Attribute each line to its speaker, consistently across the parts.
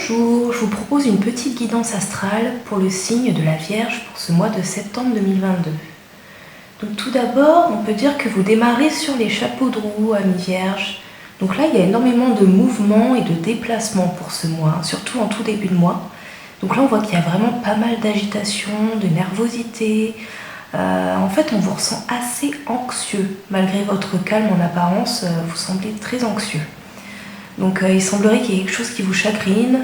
Speaker 1: Bonjour, je vous propose une petite guidance astrale pour le signe de la Vierge pour ce mois de septembre 2022. Donc tout d'abord, on peut dire que vous démarrez sur les chapeaux de roue, amis Vierge. Donc là, il y a énormément de mouvements et de déplacements pour ce mois, surtout en tout début de mois. Donc là, on voit qu'il y a vraiment pas mal d'agitation, de nervosité. En fait, on vous ressent assez anxieux. Malgré votre calme en apparence, vous semblez très anxieux. Donc il semblerait qu'il y ait quelque chose qui vous chagrine,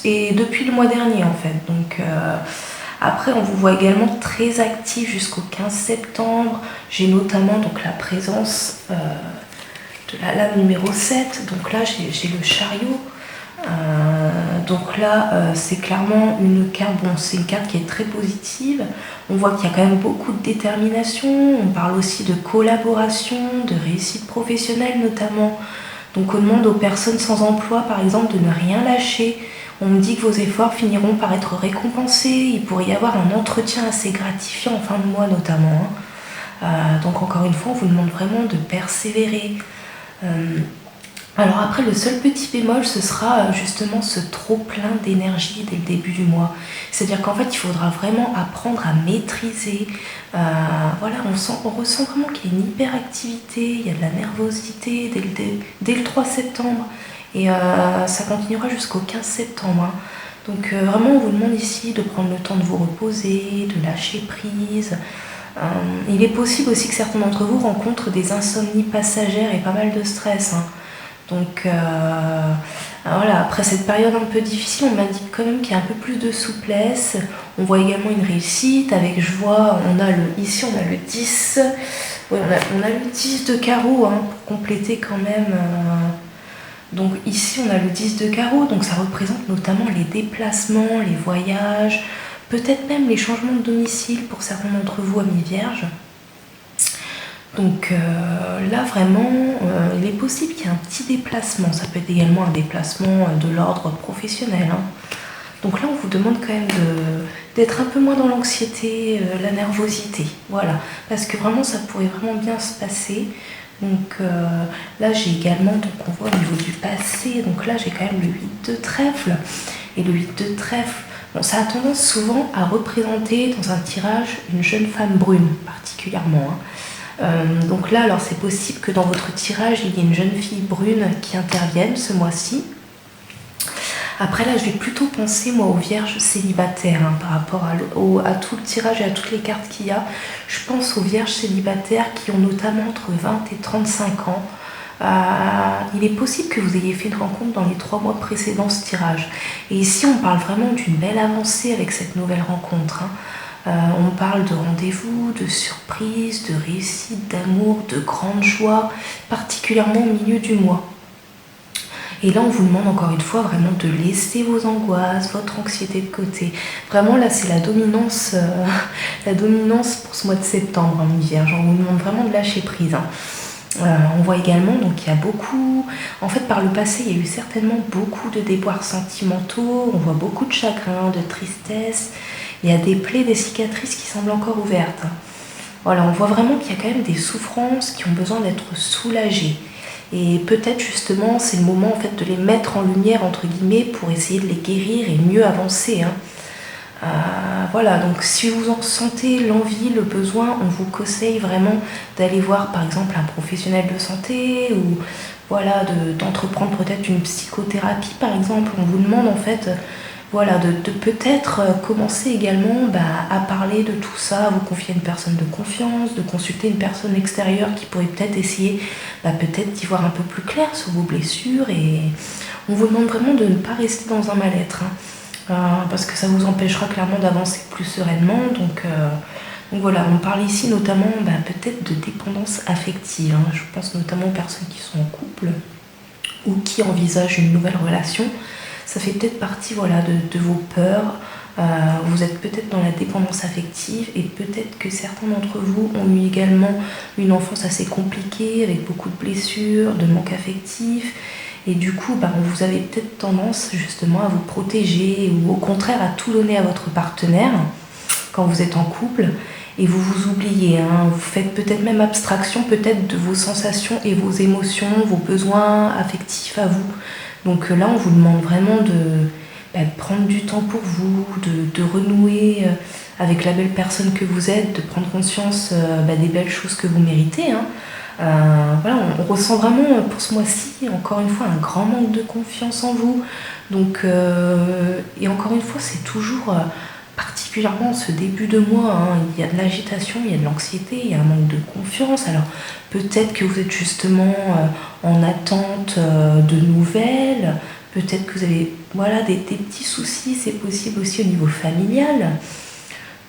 Speaker 1: et depuis le mois dernier en fait. Donc après on vous voit également très actif jusqu'au 15 septembre. J'ai notamment donc la présence de la lame numéro 7. Donc là j'ai le chariot. Donc là c'est clairement une carte, bon c'est une carte qui est très positive. On voit qu'il y a quand même beaucoup de détermination. On parle aussi de collaboration, de réussite professionnelle notamment. Donc on demande aux personnes sans emploi, par exemple, de ne rien lâcher. On me dit que vos efforts finiront par être récompensés. Il pourrait y avoir un entretien assez gratifiant en fin de mois notamment. Donc encore une fois, on vous demande vraiment de persévérer. Alors après, le seul petit bémol, ce sera justement ce trop plein d'énergie dès le début du mois. C'est-à-dire qu'en fait, il faudra vraiment apprendre à maîtriser. Voilà, on ressent vraiment qu'il y a une hyperactivité, il y a de la nervosité dès le 3 septembre. Et ça continuera jusqu'au 15 septembre. Donc vraiment, on vous demande ici de prendre le temps de vous reposer, de lâcher prise. Il est possible aussi que certains d'entre vous rencontrent des insomnies passagères et pas mal de stress. Donc voilà, après cette période un peu difficile, on m'indique quand même qu'il y a un peu plus de souplesse. On voit également une réussite avec, je vois, ici on a le 10, ouais, on a le 10 de carreau pour compléter quand même. Donc ici on a le 10 de carreau, donc ça représente notamment les déplacements, les voyages, peut-être même les changements de domicile pour certains d'entre vous, amis Vierges. Donc là vraiment, il est possible qu'il y ait un petit déplacement. Ça peut être également un déplacement de l'ordre professionnel. Donc là on vous demande quand même d'être un peu moins dans l'anxiété, la nervosité. Voilà, parce que vraiment ça pourrait vraiment bien se passer. Donc là j'ai également, donc on voit au niveau du passé, donc là j'ai quand même le 8 de trèfle. Et le 8 de trèfle, bon, ça a tendance souvent à représenter dans un tirage une jeune femme brune particulièrement. Donc là, alors c'est possible que dans votre tirage, il y ait une jeune fille brune qui intervienne ce mois-ci. Après là, je vais plutôt penser moi aux vierges célibataires par rapport à tout le tirage et à toutes les cartes qu'il y a. Je pense aux vierges célibataires qui ont notamment entre 20 et 35 ans. Il est possible que vous ayez fait une rencontre dans les 3 mois précédents ce tirage. Et ici, on parle vraiment d'une belle avancée avec cette nouvelle rencontre. On parle de rendez-vous, de surprise, de réussite, d'amour, de grande joie, particulièrement au milieu du mois. Et là, on vous demande encore une fois vraiment de laisser vos angoisses, votre anxiété de côté. Vraiment, là, c'est la dominance pour ce mois de septembre, amis Vierges. On vous demande vraiment de lâcher prise. On voit également donc il y a beaucoup, en fait par le passé il y a eu certainement beaucoup de déboires sentimentaux, on voit beaucoup de chagrin, de tristesse, il y a des plaies, des cicatrices qui semblent encore ouvertes. Voilà, on voit vraiment qu'il y a quand même des souffrances qui ont besoin d'être soulagées. Et peut-être justement c'est le moment en fait de les mettre en lumière entre guillemets pour essayer de les guérir et mieux avancer. Voilà, donc si vous en ressentez l'envie, le besoin, on vous conseille vraiment d'aller voir par exemple un professionnel de santé ou voilà, d'entreprendre peut-être une psychothérapie par exemple. On vous demande en fait voilà, de peut-être commencer également à parler de tout ça, à vous confier à une personne de confiance, de consulter une personne extérieure qui pourrait peut-être essayer peut-être d'y voir un peu plus clair sur vos blessures. Et on vous demande vraiment de ne pas rester dans un mal-être. Parce que ça vous empêchera clairement d'avancer plus sereinement. Donc voilà, on parle ici notamment peut-être de dépendance affective. Je pense notamment aux personnes qui sont en couple ou qui envisagent une nouvelle relation. Ça fait peut-être partie voilà, de vos peurs. Vous êtes peut-être dans la dépendance affective et peut-être que certains d'entre vous ont eu également une enfance assez compliquée avec beaucoup de blessures, de manque affectif. Et du coup, vous avez peut-être tendance justement à vous protéger ou au contraire à tout donner à votre partenaire quand vous êtes en couple et vous vous oubliez. Vous faites peut-être même abstraction peut-être de vos sensations et vos émotions, vos besoins affectifs à vous. Donc là, on vous demande vraiment de prendre du temps pour vous, de renouer avec la belle personne que vous êtes, de prendre conscience des belles choses que vous méritez. Hein. Voilà, on ressent vraiment pour ce mois-ci, encore une fois, un grand manque de confiance en vous. Donc, et encore une fois, c'est toujours particulièrement ce début de mois, hein, il y a de l'agitation, il y a de l'anxiété, il y a un manque de confiance. Alors peut-être que vous êtes justement en attente de nouvelles, peut-être que vous avez voilà, des petits soucis, c'est possible aussi au niveau familial.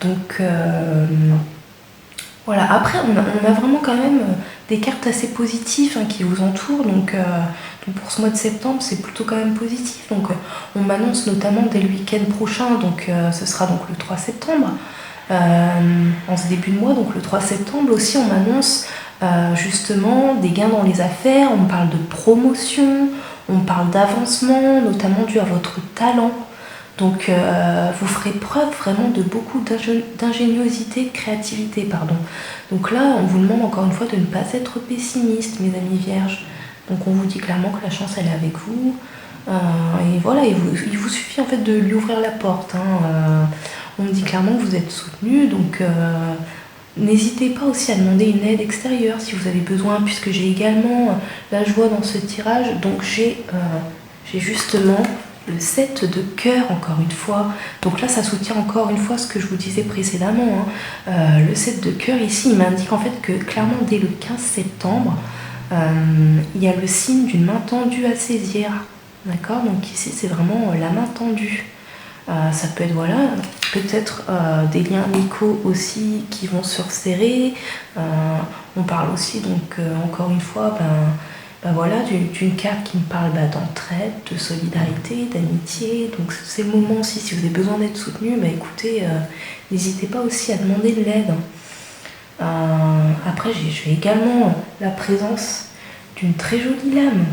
Speaker 1: Donc voilà, après on a vraiment quand même des cartes assez positives qui vous entourent, donc pour ce mois de septembre c'est plutôt quand même positif. Donc on m'annonce notamment dès le week-end prochain, donc ce sera donc le 3 septembre, en ce début de mois, donc le 3 septembre aussi on m'annonce justement des gains dans les affaires, on me parle de promotion, on parle d'avancement, notamment dû à votre talent. Donc vous ferez preuve vraiment de beaucoup d'ingéniosité, de créativité, pardon. Donc là, on vous demande encore une fois de ne pas être pessimiste, mes amis vierges. Donc on vous dit clairement que la chance, elle est avec vous. Et voilà, il vous suffit en fait de lui ouvrir la porte. On me dit clairement que vous êtes soutenu, donc n'hésitez pas aussi à demander une aide extérieure si vous avez besoin, puisque j'ai également, là je vois dans ce tirage, donc j'ai justement le 7 de cœur, encore une fois. Donc là, ça soutient encore une fois ce que je vous disais précédemment. Le 7 de cœur, ici, il m'indique en fait que clairement, dès le 15 septembre, il y a le signe d'une main tendue à saisir. D'accord? Donc ici, c'est vraiment la main tendue. Ça peut être, voilà, peut-être des liens amicaux aussi qui vont se resserrer. On parle aussi, donc, encore une fois, voilà, d'une carte qui me parle d'entraide, de solidarité, d'amitié. Donc ces moments aussi, si vous avez besoin d'être soutenu, écoutez, n'hésitez pas aussi à demander de l'aide. Après, j'ai également la présence d'une très jolie lame.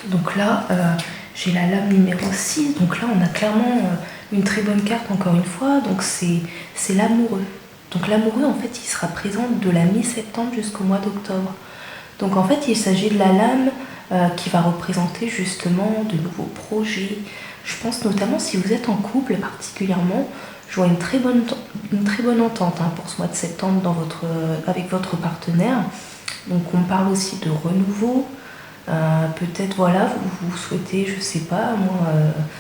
Speaker 1: Donc là, j'ai la lame numéro 6. Donc là, on a clairement une très bonne carte, encore une fois. Donc c'est l'amoureux. Donc l'amoureux, en fait, il sera présent de la mi-septembre jusqu'au mois d'octobre. Donc en fait, il s'agit de la lame qui va représenter justement de nouveaux projets. Je pense notamment si vous êtes en couple particulièrement, je vois une très bonne entente pour ce mois de septembre avec votre partenaire. Donc on parle aussi de renouveau. Peut-être voilà, vous souhaitez, je sais pas, moi,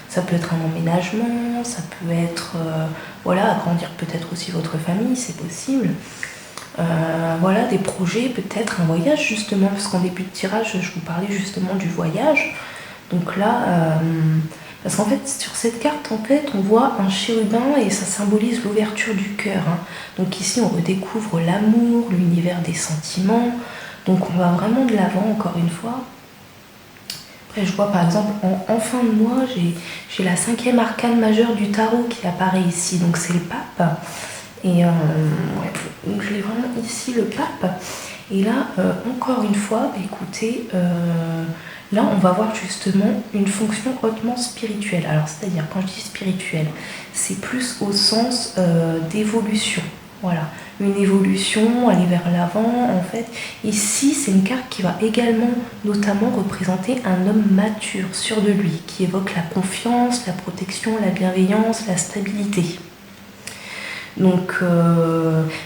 Speaker 1: ça peut être un emménagement, ça peut être voilà, agrandir peut-être aussi votre famille, c'est possible. Voilà, des projets, peut-être un voyage justement, parce qu'en début de tirage, je vous parlais justement du voyage. Donc là, parce qu'en fait, sur cette carte, en fait, on voit un chérubin et ça symbolise l'ouverture du cœur. Donc ici, on redécouvre l'amour, l'univers des sentiments. Donc on va vraiment de l'avant, encore une fois. Après, je vois par exemple, en fin de mois, j'ai la 5e arcane majeure du tarot qui apparaît ici. Donc c'est le pape. Et donc je l'ai vraiment ici, le pape. Et là, encore une fois, écoutez, là on va voir justement une fonction hautement spirituelle. Alors c'est-à-dire, quand je dis spirituelle, c'est plus au sens d'évolution. Voilà, une évolution, aller vers l'avant. En fait, ici c'est une carte qui va également notamment représenter un homme mature, sûr de lui, qui évoque la confiance, la protection, la bienveillance, la stabilité. Donc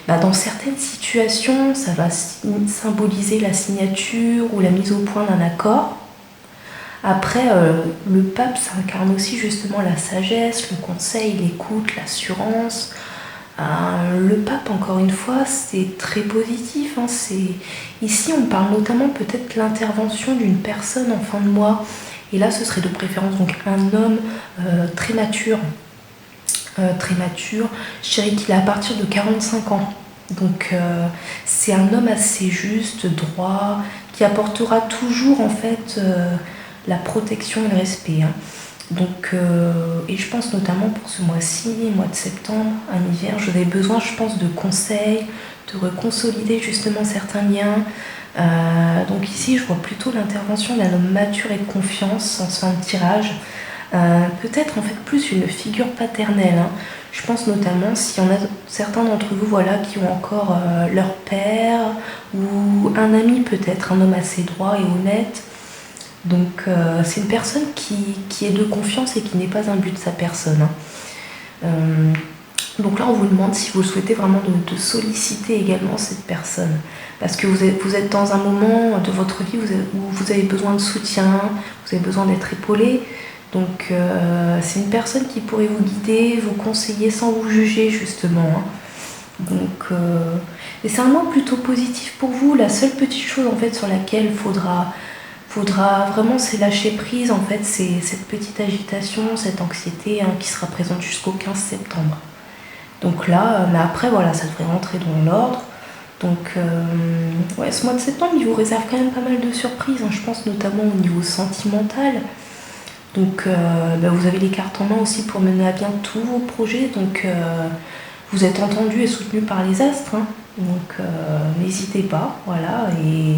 Speaker 1: dans certaines situations, ça va symboliser la signature ou la mise au point d'un accord. Après, le pape, ça incarne aussi justement la sagesse, le conseil, l'écoute, l'assurance. Le pape, encore une fois, c'est très positif. Ici, on parle notamment peut-être de l'intervention d'une personne en fin de mois. Et là, ce serait de préférence donc un homme très mature. Je dirais qu'il est à partir de 45 ans. Donc c'est un homme assez juste, droit, qui apportera toujours en fait la protection et le respect. Donc, et je pense notamment pour ce mois-ci, mois de septembre, un hiver, j'aurais besoin, je pense, de conseils, de reconsolider justement certains liens. Donc ici, je vois plutôt l'intervention d'un homme mature et de confiance en fin de tirage. Peut-être en fait plus une figure paternelle. Je pense notamment s'il y en a certains d'entre vous voilà, qui ont encore leur père ou un ami peut-être, un homme assez droit et honnête. Donc c'est une personne qui est de confiance et qui n'est pas un but de sa personne, hein. Donc là, on vous demande si vous souhaitez vraiment de solliciter également cette personne. Parce que vous êtes dans un moment de votre vie où vous avez besoin de soutien, vous avez besoin d'être épaulé. Donc c'est une personne qui pourrait vous guider, vous conseiller sans vous juger justement, hein. Donc et c'est un mois plutôt positif pour vous. La seule petite chose en fait sur laquelle faudra vraiment c'est lâcher prise en fait, c'est cette petite agitation, cette anxiété, hein, qui sera présente jusqu'au 15 septembre. Donc là, mais après voilà, ça devrait rentrer dans l'ordre. Donc ouais, ce mois de septembre, il vous réserve quand même pas mal de surprises, hein, je pense notamment au niveau sentimental. Donc vous avez les cartes en main aussi pour mener à bien tous vos projets. Donc vous êtes entendu et soutenu par les astres, hein. Donc n'hésitez pas, voilà. Et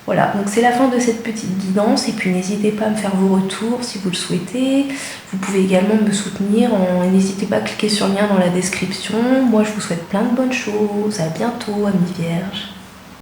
Speaker 1: voilà, donc c'est la fin de cette petite guidance. Et puis n'hésitez pas à me faire vos retours si vous le souhaitez. Vous pouvez également me soutenir. N'hésitez pas à cliquer sur le lien dans la description. Moi je vous souhaite plein de bonnes choses. À bientôt, amis vierges.